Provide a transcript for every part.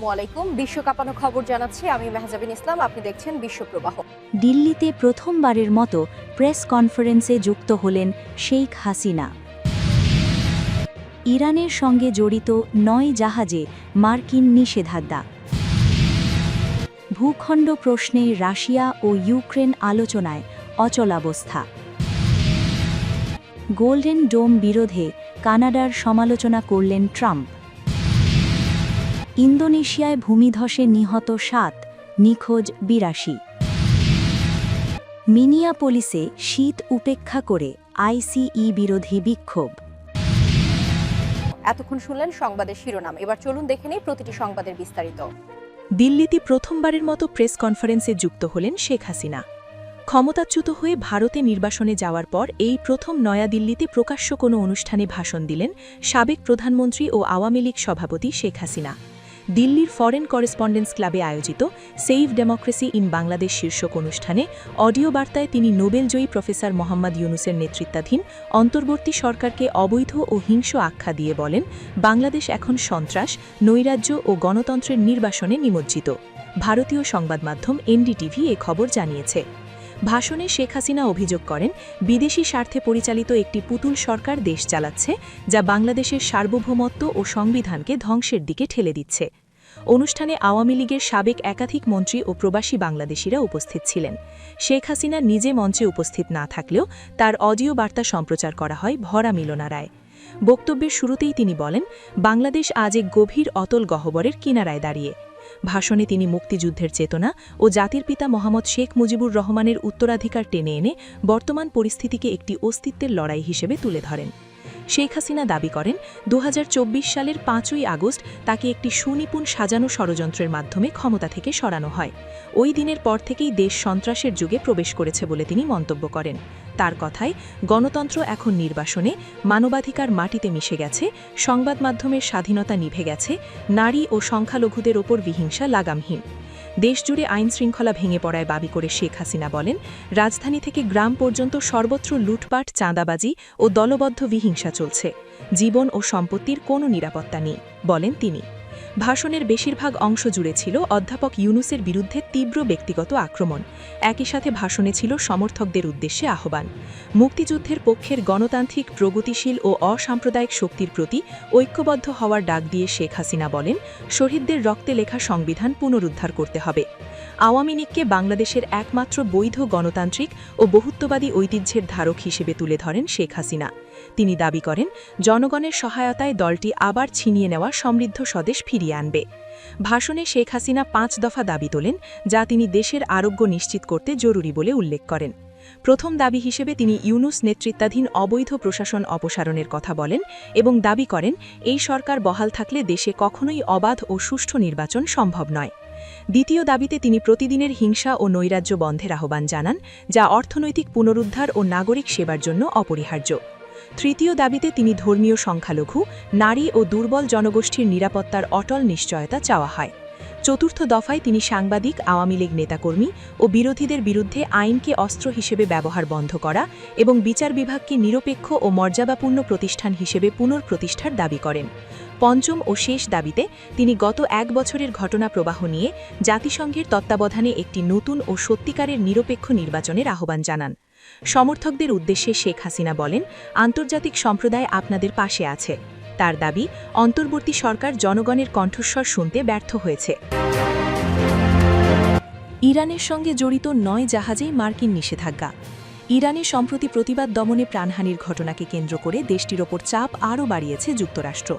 আসসালামু আলাইকুম। বিশ্ব কাঁপানো খবর জানাচ্ছি আমি মেহজাবিন ইসলাম। আপনি দেখছেন বিশ্বপ্রবাহ। দিল্লিতে প্রথমবারের মতো প্রেস কনফারেন্সে যুক্ত হলেন শেখ হাসিনা। ইরানের সঙ্গে জড়িত ৯ জাহাজে মার্কিন নিষেধাজ্ঞা। ভূখণ্ড প্রশ্নে রাশিয়া ও ইউক্রেন আলোচনায় অচলাবস্থা। গোল্ডেন ডোম বিরোধে কানাডার সমালোচনা করলেন ট্রাম্প। ইন্দোনেশিয়ায় ভূমিধসে নিহত ৭, নিখোঁজ ৮২। মিনিয়াপোলিসে শীত উপেক্ষা করে আইসিই বিরোধী বিক্ষোভ। এতক্ষণ শুনলেন সংবাদের শিরোনাম। এবার চলুন দেখে নেই প্রতিটি সংবাদের বিস্তারিত। দিল্লিতে প্রথমবারের মতো প্রেস কনফারেন্সে যুক্ত হলেন শেখ হাসিনা। ক্ষমতাচ্যুত হয়ে ভারতে নির্বাসনে যাওয়ার পর এই প্রথম নয়াদিল্লিতে প্রকাশ্য কোনো অনুষ্ঠানে ভাষণ দিলেন সাবেক প্রধানমন্ত্রী ও আওয়ামী লীগ সভাপতি শেখ হাসিনা। দিল্লির ফরেন করেসপন্ডেন্স ক্লাবে আয়োজিত সেভ ডেমোক্রেসি ইন বাংলাদেশ শীর্ষক অনুষ্ঠানে অডিও বার্তায় তিনি নোবেলজয়ী প্রফেসর মোহাম্মদ ইউনুসের নেতৃত্বাধীন অন্তর্বর্তী সরকারকে অবৈধ ও হিংস্র আখ্যা দিয়ে বলেন, বাংলাদেশ এখন সন্ত্রাস, নৈরাজ্য ও গণতন্ত্রের নির্বাসনে নিমজ্জিত। ভারতীয় সংবাদ মাধ্যম এনডিটিভি এ খবর জানিয়েছে। ভাষণে শেখ হাসিনা অভিযোগ করেন, বিদেশি স্বার্থে পরিচালিত একটি পুতুল সরকার দেশ চালাচ্ছে, যা বাংলাদেশের সার্বভৌমত্ব ও সংবিধানকে ধ্বংসের দিকে ঠেলে দিচ্ছে। অনুষ্ঠানে আওয়ামী লীগের সাবেক একাধিক মন্ত্রী ও প্রবাসী বাংলাদেশিরা উপস্থিত ছিলেন। শেখ হাসিনা নিজে মঞ্চে উপস্থিত না থাকলেও তার অডিও বার্তা সম্প্রচার করা হয় ভরা মিলনারায়। বক্তব্যের শুরুতেই তিনি বলেন, বাংলাদেশ আজ এক গভীর অতল গহ্বরের কিনারায় দাঁড়িয়ে। ভাষণে তিনি মুক্তিযুদ্ধের চেতনা ও জাতির পিতা মোহাম্মদ শেখ মুজিবুর রহমানের উত্তরাধিকার টেনে এনে বর্তমান পরিস্থিতিকে একটি অস্তিত্বের লড়াই হিসেবে তুলে ধরেন। শেখ হাসিনা দাবি করেন, ২০২৪ সালের ৫ই আগস্ট তাকে একটি সুনিপুণ সাজানো ষড়যন্ত্রের মাধ্যমে ক্ষমতা থেকে সরানো হয়। ওই দিনের পর থেকেই দেশ সন্ত্রাসের যুগে প্রবেশ করেছে বলে তিনি মন্তব্য করেন। তার কথায়, গণতন্ত্র এখন নির্বাসনে, মানবাধিকার মাটিতে মিশে গেছে, সংবাদ মাধ্যমের স্বাধীনতা নিভে গেছে, নারী ও সংখ্যালঘুদের ওপর বিহিংসা লাগামহীন। দেশজুড়ে আইনশৃঙ্খলা ভেঙে পড়ায় দাবি করে শেখ হাসিনা বলেন, রাজধানী থেকে গ্রাম পর্যন্ত সর্বত্র লুটপাট, চাঁদাবাজি ও দলবদ্ধ বিহিংসা চলছে। জীবন ও সম্পত্তির কোনো নিরাপত্তা নেই, বলেন তিনি। ভাষণের বেশিরভাগ অংশ জুড়ে ছিল অধ্যাপক ইউনুসের বিরুদ্ধে তীব্র ব্যক্তিগত আক্রমণ। একই সাথে ভাষণে ছিল সমর্থকদের উদ্দেশ্যে আহ্বান। মুক্তিযুদ্ধের পক্ষের গণতান্ত্রিক, প্রগতিশীল ও অসাম্প্রদায়িক শক্তির প্রতি ঐক্যবদ্ধ হওয়ার ডাক দিয়ে শেখ হাসিনা বলেন, শহীদদের রক্তে লেখা সংবিধান পুনরুদ্ধার করতে হবে। আওয়ামী লীগকে বাংলাদেশের একমাত্র বৈধ গণতান্ত্রিক ও বহুত্ববাদী ঐতিহ্যের ধারক হিসেবে তুলে ধরেন শেখ হাসিনা। তিনি দাবি করেন, জনগণের সহায়তায় দলটি আবার ছিনিয়ে নেওয়া সমৃদ্ধ স্বদেশ ফিরিয়ে আনবে। ভাষণে শেখ হাসিনা ৫ দফা দাবি তোলেন, যা তিনি দেশের আরোগ্য নিশ্চিত করতে জরুরি বলে উল্লেখ করেন। প্রথম দাবি হিসেবে তিনি ইউনুস নেতৃত্বাধীন অবৈধ প্রশাসন অপসারণের কথা বলেন এবং দাবি করেন, এই সরকার বহাল থাকলে দেশে কখনোই অবাধ ও সুষ্ঠু নির্বাচন সম্ভব নয়। দ্বিতীয় দাবিতে তিনি প্রতিদিনের হিংসা ও নৈরাজ্য বন্ধের আহ্বান জানান, যা অর্থনৈতিক পুনরুদ্ধার ও নাগরিক সেবার জন্য অপরিহার্য। তৃতীয় দাবিতে তিনি ধর্মীয় সংখ্যালঘু, নারী ও দুর্বল জনগোষ্ঠীর নিরাপত্তার অটল নিশ্চয়তা চাওয়া হয়। চতুর্থ দফায় তিনি সাংবাদিক, আওয়ামী লীগ নেতাকর্মী ও বিরোধীদের বিরুদ্ধে আইনকে অস্ত্র হিসেবে ব্যবহার বন্ধ করা এবং বিচার বিভাগকে নিরপেক্ষ ও মর্যাদাপূর্ণ প্রতিষ্ঠান হিসেবে পুনঃপ্রতিষ্ঠার দাবি করেন। পঞ্চম ও শেষ দাবিতে তিনি গত ১ বছরের ঘটনা প্রবাহ নিয়ে জাতিসংঘের তত্ত্বাবধানে একটি নতুন ও সত্যিকারের নিরপেক্ষ নির্বাচনের আহ্বান জানান। সমর্থকদের উদ্দেশ্যে শেখ হাসিনা বলেন, আন্তর্জাতিক সম্প্রদায় আপনাদের পাশে আছে। তার দাবি, অন্তর্বর্তী সরকার জনগণের কণ্ঠস্বর শুনতে ব্যর্থ হয়েছে। ইরানের সঙ্গে জড়িত ৯ জাহাজে মার্কিন নিষেধাজ্ঞা। ইরানে সম্প্রতি প্রতিবাদ দমনে প্রাণহানির ঘটনাকে কেন্দ্র করে দেশটির ওপর চাপ আরও বাড়িয়েছে যুক্তরাষ্ট্র।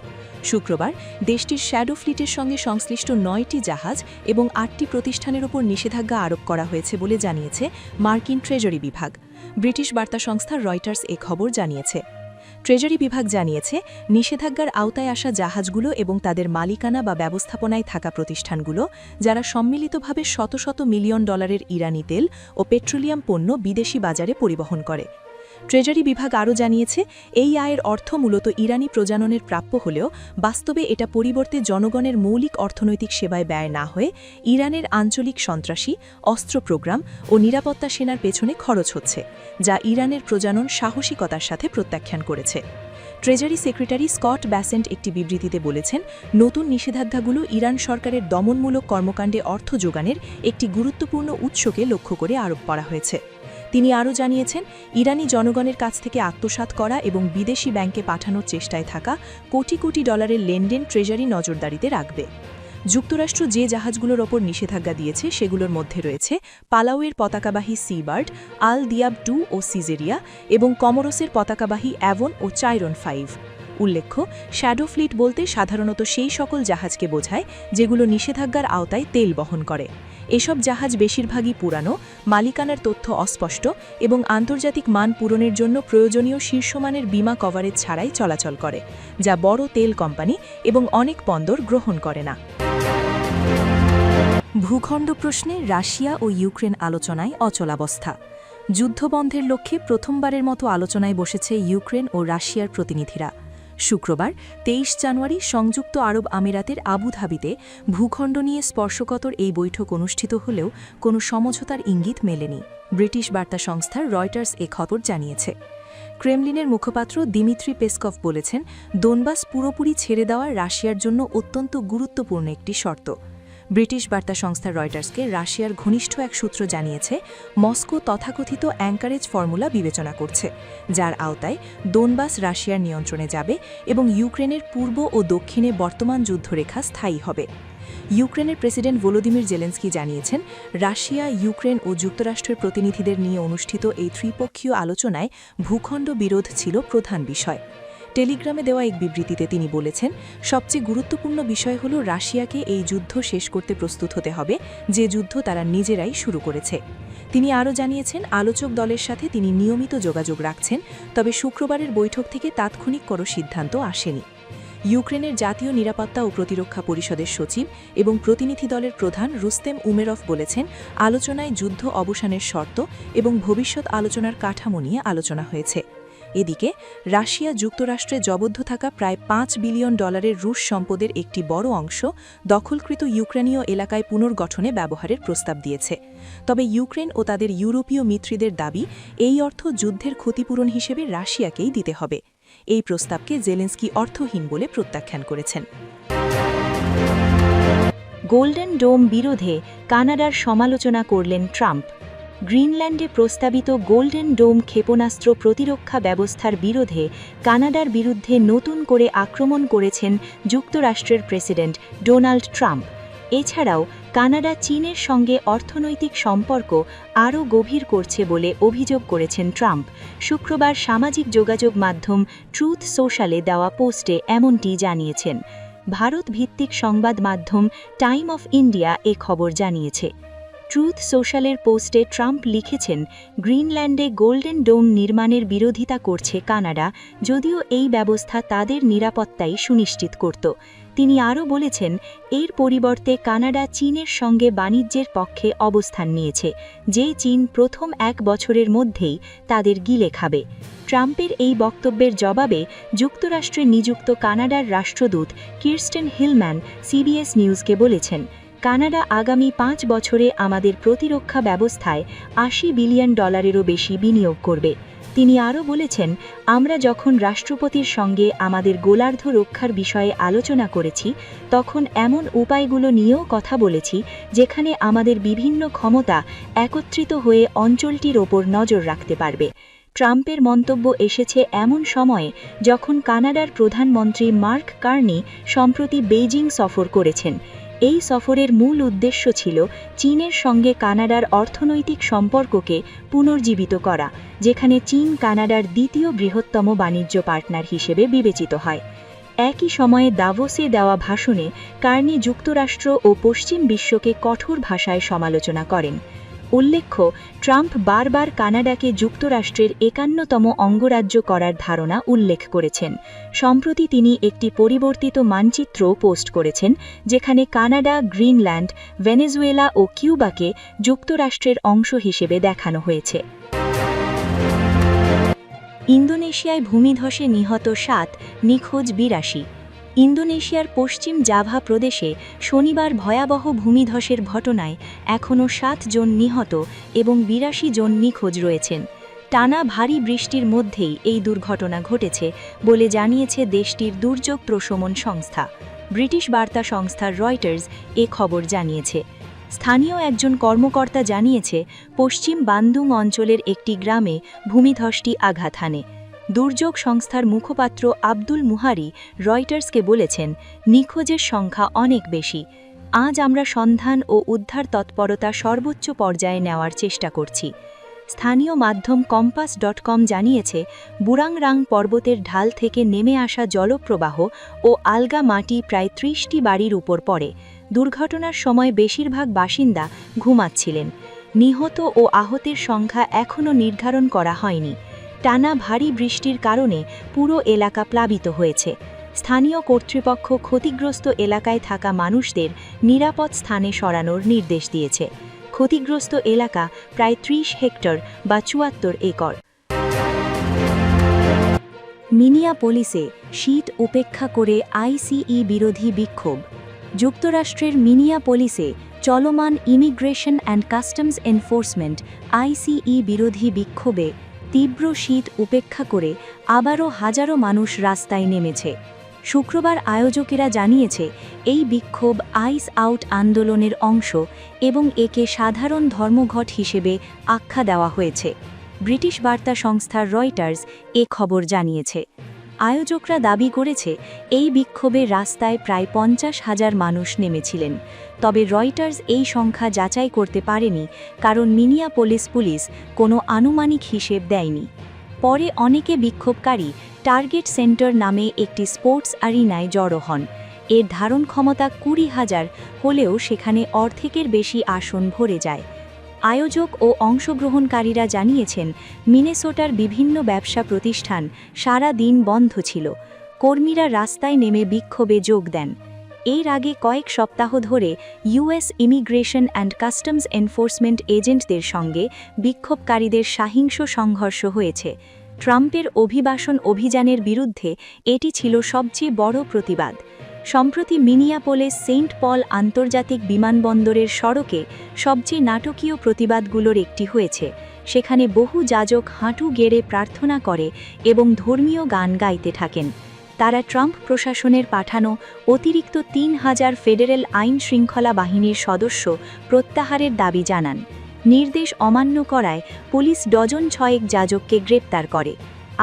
শুক্রবার দেশটির শ্যাডো ফ্লিটের সঙ্গে সংশ্লিষ্ট ৯টি জাহাজ এবং ৮টি প্রতিষ্ঠানের ওপর নিষেধাজ্ঞা আরোপ করা হয়েছে বলে জানিয়েছে মার্কিন ট্রেজারি বিভাগ। ব্রিটিশ বার্তা সংস্থা রয়টার্স এ খবর জানিয়েছে। ট্রেজারি বিভাগ জানিয়েছে, নিষেধাজ্ঞার আওতায় আসা জাহাজগুলো এবং তাদের মালিকানা বা ব্যবস্থাপনায় থাকা প্রতিষ্ঠানগুলো, যারা সম্মিলিতভাবে শত শত মিলিয়ন ডলারের ইরানি তেল ও পেট্রোলিয়াম পণ্য বিদেশি বাজারে পরিবহন করে। ট্রেজারি বিভাগ আরও জানিয়েছে, এই আয়ের অর্থ মূলত ইরানি প্রজননের প্রাপ্য হলেও বাস্তবে এটা পরিবর্তে জনগণের মৌলিক অর্থনৈতিক সেবায় ব্যয় না হয়ে ইরানের আঞ্চলিক সন্ত্রাসী, অস্ত্র প্রোগ্রাম ও নিরাপত্তা সেনার পেছনে খরচ হচ্ছে, যা ইরানের প্রজনন সাহসিকতার সাথে প্রত্যাখ্যান করেছে। ট্রেজারি সেক্রেটারি স্কট ব্যাসেন্ট একটি বিবৃতিতে বলেছেন, নতুন নিষেধাজ্ঞাগুলো ইরান সরকারের দমনমূলক কর্মকাণ্ডে অর্থ যোগানের একটি গুরুত্বপূর্ণ উৎসকে লক্ষ্য করে আরোপ করা হয়েছে। তিনি আরও জানিয়েছেন, ইরানি জনগণের কাছ থেকে আত্মসাৎ করা এবং বিদেশি ব্যাংকে পাঠানোর চেষ্টায় থাকা কোটি কোটি ডলারের লেনদেন ট্রেজারি নজরদারিতে রাখবে। যুক্তরাষ্ট্র যে জাহাজগুলোর ওপর নিষেধাজ্ঞা দিয়েছে সেগুলোর মধ্যে রয়েছে পালাউয়ের পতাকাবাহী সিবার্ড, আল দিয়াব 2 ও সিজেরিয়া এবং কমোরোসের পতাকাবাহী অ্যাভন ও চাইরন 5। উল্লেখ্য, শ্যাডো ফ্লিট বলতে সাধারণত সেই সকল জাহাজকে বোঝায় যেগুলো নিষেধাজ্ঞার আওতায় তেল বহন করে। এসব জাহাজ বেশিরভাগই পুরানো, মালিকানার তথ্য অস্পষ্ট এবং আন্তর্জাতিক মান পূরণের জন্য প্রয়োজনীয় শীর্ষমানের বীমা কভারেজ ছাড়াই চলাচল করে, যা বড় তেল কোম্পানি এবং অনেক বন্দর গ্রহণ করে না। ভূখণ্ড প্রশ্নে রাশিয়া ও ইউক্রেন আলোচনায় অচলাবস্থা। যুদ্ধবন্ধের লক্ষ্যে প্রথমবারের মতো আলোচনায় বসেছে ইউক্রেন ও রাশিয়ার প্রতিনিধিরা। শুক্রবার 23 জানুয়ারি সংযুক্ত আরব আমিরাতের আবুধাবিতে ভূখণ্ড নিয়ে স্পর্শকাতর এই বৈঠক অনুষ্ঠিত হলেও কোনো সমঝোতার ইঙ্গিত মেলেনি। ব্রিটিশ বার্তা সংস্থার রয়টার্স এ খবর জানিয়েছে। ক্রেমলিনের মুখপাত্র দিমিত্রি পেসকভ বলেছেন, দোনবাস পুরোপুরি ছেড়ে দেওয়া রাশিয়ার জন্য অত্যন্ত গুরুত্বপূর্ণ একটি শর্ত। ব্রিটিশ বার্তা সংস্থা রয়টার্সকে রাশিয়ার ঘনিষ্ঠ এক সূত্র জানিয়েছে, মস্কো তথাকথিত অ্যাঙ্কারেজ ফর্মুলা বিবেচনা করছে, যার আওতায় দোনবাস রাশিয়ার নিয়ন্ত্রণে যাবে এবং ইউক্রেনের পূর্ব ও দক্ষিণে বর্তমান যুদ্ধরেখা স্থায়ী হবে। ইউক্রেনের প্রেসিডেন্ট ভলোদিমির জেলেন্সকি জানিয়েছেন, রাশিয়া, ইউক্রেন ও যুক্তরাষ্ট্রের প্রতিনিধিদের নিয়ে অনুষ্ঠিত এই ত্রিপক্ষীয় আলোচনায় ভূখণ্ড বিরোধ ছিল প্রধান বিষয়। টেলিগ্রামে দেওয়া এক বিবৃতিতে তিনি বলেছেন, সবচেয়ে গুরুত্বপূর্ণ বিষয় হল রাশিয়াকে এই যুদ্ধ শেষ করতে প্রস্তুত হতে হবে, যে যুদ্ধ তারা নিজেরাই শুরু করেছে। তিনি আরও জানিয়েছেন, আলোচক দলের সাথে তিনি নিয়মিত যোগাযোগ রাখছেন, তবে শুক্রবারের বৈঠক থেকে তাৎক্ষণিক কোনো সিদ্ধান্ত আসেনি। ইউক্রেনের জাতীয় নিরাপত্তা ও প্রতিরক্ষা পরিষদের সচিব এবং প্রতিনিধি দলের প্রধান রুস্তেম উমেরভ বলেছেন, আলোচনায় যুদ্ধ অবসানের শর্ত এবং ভবিষ্যৎ আলোচনার কাঠামো নিয়ে আলোচনা হয়েছে। এদিকে রাশিয়া যুক্তরাষ্ট্রে জবদ্ধ থাকা প্রায় $5 বিলিয়ন রুশ সম্পদের একটি বড় অংশ দখলকৃত ইউক্রেনীয় এলাকায় পুনর্গঠনে ব্যবহারের প্রস্তাব দিয়েছে। তবে ইউক্রেন ও তাদের ইউরোপীয় মিত্রদের দাবি, এই অর্থ যুদ্ধের ক্ষতিপূরণ হিসেবে রাশিয়াকেই দিতে হবে। এই প্রস্তাবকে জেলেন্সকি অর্থহীন বলে প্রত্যাখ্যান করেছেন। গোল্ডেন ডোম বিরোধে কানাডার সমালোচনা করলেন ট্রাম্প। গ্রিনল্যান্ডে প্রস্তাবিত গোল্ডেন ডোম ক্ষেপণাস্ত্র প্রতিরক্ষা ব্যবস্থার বিরোধে কানাডার বিরুদ্ধে নতুন করে আক্রমণ করেছেন যুক্তরাষ্ট্রের প্রেসিডেন্ট ডোনাল্ড ট্রাম্প। এছাড়াও কানাডা চীনের সঙ্গে অর্থনৈতিক সম্পর্ক আরও গভীর করছে বলে অভিযোগ করেছেন ট্রাম্প। শুক্রবার সামাজিক যোগাযোগ মাধ্যম ট্রুথ সোশ্যালে দেওয়া পোস্টে এমনটি জানিয়েছেন। ভারত ভিত্তিক সংবাদ মাধ্যম টাইম অফ ইন্ডিয়া এ খবর জানিয়েছে। ট্রুথ সোশ্যালের পোস্টে ট্রাম্প লিখেছেন, গ্রিনল্যান্ডে গোল্ডেন ডোম নির্মাণের বিরোধিতা করছে কানাডা, যদিও এই ব্যবস্থা তাদের নিরাপত্তাই সুনিশ্চিত করত। তিনি আরও বলেছেন, এর পরিবর্তে কানাডা চীনের সঙ্গে বাণিজ্যের পক্ষে অবস্থান নিয়েছে, যে চীন প্রথম 1 বছরের মধ্যেই তাদের গিলে খাবে। ট্রাম্পের এই বক্তব্যের জবাবে যুক্তরাষ্ট্রে নিযুক্ত কানাডার রাষ্ট্রদূত কিরস্টেন হিলম্যান সিবিএস নিউজকে বলেছেন, কানাডা আগামী 5 বছরে আমাদের প্রতিরক্ষা ব্যবস্থায় $80 বিলিয়নেরও বেশি বিনিয়োগ করবে। তিনি আরও বলেছেন, আমরা যখন রাষ্ট্রপতির সঙ্গে আমাদের গোলার্ধ রক্ষার বিষয়ে আলোচনা করেছি, তখন এমন উপায়গুলো নিয়েও কথা বলেছি যেখানে আমাদের বিভিন্ন ক্ষমতা একত্রিত হয়ে অঞ্চলটির ওপর নজর রাখতে পারবে। ট্রাম্পের মন্তব্য এসেছে এমন সময়ে যখন কানাডার প্রধানমন্ত্রী মার্ক কার্নি সম্প্রতি বেইজিং সফর করেছেন। এই সফরের মূল উদ্দেশ্য ছিল চীনের সঙ্গে কানাডার অর্থনৈতিক সম্পর্ককে পুনর্জীবিত করা, যেখানে চীন কানাডার দ্বিতীয় বৃহত্তম বাণিজ্য পার্টনার হিসেবে বিবেচিত হয়। একই সময়ে দাভোসে দেওয়া ভাষণে কার্নি যুক্তরাষ্ট্র ও পশ্চিম বিশ্বকে কঠোর ভাষায় সমালোচনা করেন। উল্লেখ্য, ট্রাম্প বারবার কানাডাকে যুক্তরাষ্ট্রের 51তম অঙ্গরাজ্য করার ধারণা উল্লেখ করেছেন। সম্প্রতি তিনি একটি পরিবর্তিত মানচিত্রও পোস্ট করেছেন, যেখানে কানাডা, গ্রিনল্যান্ড, ভেনেজুয়েলা ও কিউবাকে যুক্তরাষ্ট্রের অংশ হিসেবে দেখানো হয়েছে। ইন্দোনেশিয়ায় ভূমিধসে নিহত 7, নিখোঁজ 82। ইন্দোনেশিয়ার পশ্চিম জাভা প্রদেশে শনিবার ভয়াবহ ভূমিধসের ঘটনায় এখনও 7 জন নিহত এবং 82 জন নিখোঁজ রয়েছেন। টানা ভারী বৃষ্টির মধ্যেই এই দুর্ঘটনা ঘটেছে বলে জানিয়েছে দেশটির দুর্যোগ প্রশমন সংস্থা। ব্রিটিশ বার্তা সংস্থা রয়টার্স এ খবর জানিয়েছে। স্থানীয় একজন কর্মকর্তা জানিয়েছে, পশ্চিম বান্দুং অঞ্চলের একটি গ্রামে ভূমিধসটি আঘাত হানে। দুর্যোগ সংস্থার মুখপাত্র আব্দুল মুহারি রয়টার্সকে বলেছেন, নিখোঁজের সংখ্যা অনেক বেশি। আজ আমরা সন্ধান ও উদ্ধার তৎপরতা সর্বোচ্চ পর্যায়ে নেওয়ার চেষ্টা করছি। স্থানীয় মাধ্যম কম্পাস.com জানিয়েছে, বুরাংরাং পর্বতের ঢাল থেকে নেমে আসা জলপ্রবাহ ও আলগা মাটি প্রায় ৩০টি বাড়ির উপর পড়ে। দুর্ঘটনার সময় বেশিরভাগ বাসিন্দা ঘুমাচ্ছিলেন। নিহত ও আহতের সংখ্যা এখনও নির্ধারণ করা হয়নি। টানা ভারী বৃষ্টির কারণে পুরো এলাকা প্লাবিত হয়েছে। স্থানীয় কর্তৃপক্ষ ক্ষতিগ্রস্ত এলাকায় থাকা মানুষদের নিরাপদ স্থানে সরানোর নির্দেশ দিয়েছে। ক্ষতিগ্রস্ত এলাকা প্রায় ৩০ হেক্টর বা ৭৪ একর। মিনিয়াপোলিসে শীত উপেক্ষা করে আইসিই বিরোধী বিক্ষোভ। যুক্তরাষ্ট্রের মিনিয়াপোলিসে চলমান ইমিগ্রেশন অ্যান্ড কাস্টমস এনফোর্সমেন্ট আইসিই বিরোধী বিক্ষোভে তীব্র শীত উপেক্ষা করে আবারও হাজারো মানুষ রাস্তায় নেমেছে। শুক্রবার আয়োজকেরা জানিয়েছে, এই বিক্ষোভ আইস আউট আন্দোলনের অংশ এবং একে সাধারণ ধর্মঘট হিসেবে আখ্যা দেওয়া হয়েছে। ব্রিটিশ বার্তা সংস্থা রয়টার্স এ খবর জানিয়েছে। আয়োজকরা দাবি করেছে, এই বিক্ষোভে রাস্তায় প্রায় ৫০,০০০ মানুষ নেমেছিলেন। তবে রয়টার্স এই সংখ্যা যাচাই করতে পারেনি, কারণ মিনিয়াপোলিস পুলিশ কোনো আনুমানিক হিসেব দেয়নি। পরে অনেকে বিক্ষোভকারী টার্গেট সেন্টার নামে একটি স্পোর্টস আরিনায় জড়ো হন। এর ধারণ ক্ষমতা ২০,০০০ হলেও সেখানে অর্ধেকের বেশি আসন ভরে যায়। আয়োজক ও অংশগ্রহণকারীরা জানিয়েছেন, মিনেসোটার বিভিন্ন ব্যবসা প্রতিষ্ঠান সারা দিন বন্ধ ছিল। কর্মীরা রাস্তায় নেমে বিক্ষোভে যোগ দেন। এর আগে কয়েক সপ্তাহ ধরে US immigration and customs enforcement এজেন্টদের সঙ্গে বিক্ষোভকারীদের সহিংস সংঘর্ষ হয়েছে। ট্রাম্পের অভিবাসন অভিযানের বিরুদ্ধে এটি ছিল সবচেয়ে বড় প্রতিবাদ। সম্প্রতি মিনিয়াপোলিস সেন্ট পল আন্তর্জাতিক বিমানবন্দরের সড়কে সবচেয়ে নাটকীয় প্রতিবাদগুলোর একটি হয়েছে। সেখানে বহু যাজক হাঁটু গেড়ে প্রার্থনা করে এবং ধর্মীয় গান গাইতে থাকেন। তারা ট্রাম্প প্রশাসনের পাঠানো অতিরিক্ত ৩,০০০ ফেডারেল আইন শৃঙ্খলা বাহিনীর সদস্য প্রত্যাহারের দাবি জানান। নির্দেশ অমান্য করায় পুলিশ ডজন ৬ যাজককে গ্রেপ্তার করে।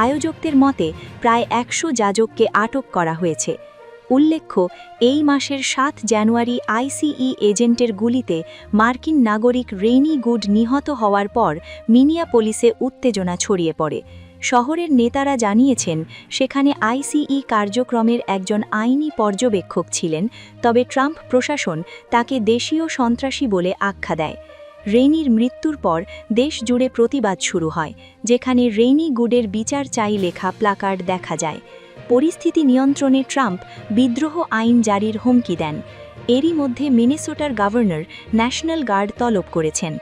আয়োজকদের মতে প্রায় ১০০ যাজককে আটক করা হয়েছে। উল্লেখ্য, এই মাসের ৭ জানুয়ারি আইসিই এজেন্টের গুলিতে মার্কিন নাগরিক রেইনি গুড নিহত হওয়ার পর মিনিয়াপোলিসে উত্তেজনা ছড়িয়ে পড়ে। শহরের নেতারা জানিয়েছেন, সেখানে আইসিই কার্যক্রমের একজন আইনি পর্যবেক্ষক ছিলেন, তবে ট্রাম্প প্রশাসন তাকে দেশীয় সন্ত্রাসী বলে আখ্যা দেয়। রেইনির মৃত্যুর পর দেশ জুড়ে প্রতিবাদ শুরু হয়, যেখানে রেইনি গুডের বিচার চাই লেখা প্লাকার্ড দেখা যায়। পরিস্থিতি নিয়ন্ত্রণে ট্রাম্প বিদ্রোহ আইন জারির হুমকি দেন। এরই মধ্যে মিনেসোটার গভর্নর ন্যাশনাল গার্ড তলব করেছেন।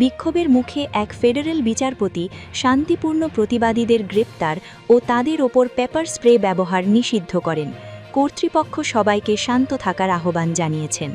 বিক্ষোভের মুখে এক ফেডারেল বিচারপতি শান্তিপূর্ণ প্রতিবাদীদের গ্রেপ্তার ও তাদের ওপর পেপার স্প্রে ব্যবহার নিষিদ্ধ করেন। কর্তৃপক্ষ সবাইকে শান্ত থাকার আহ্বান জানিয়েছেন।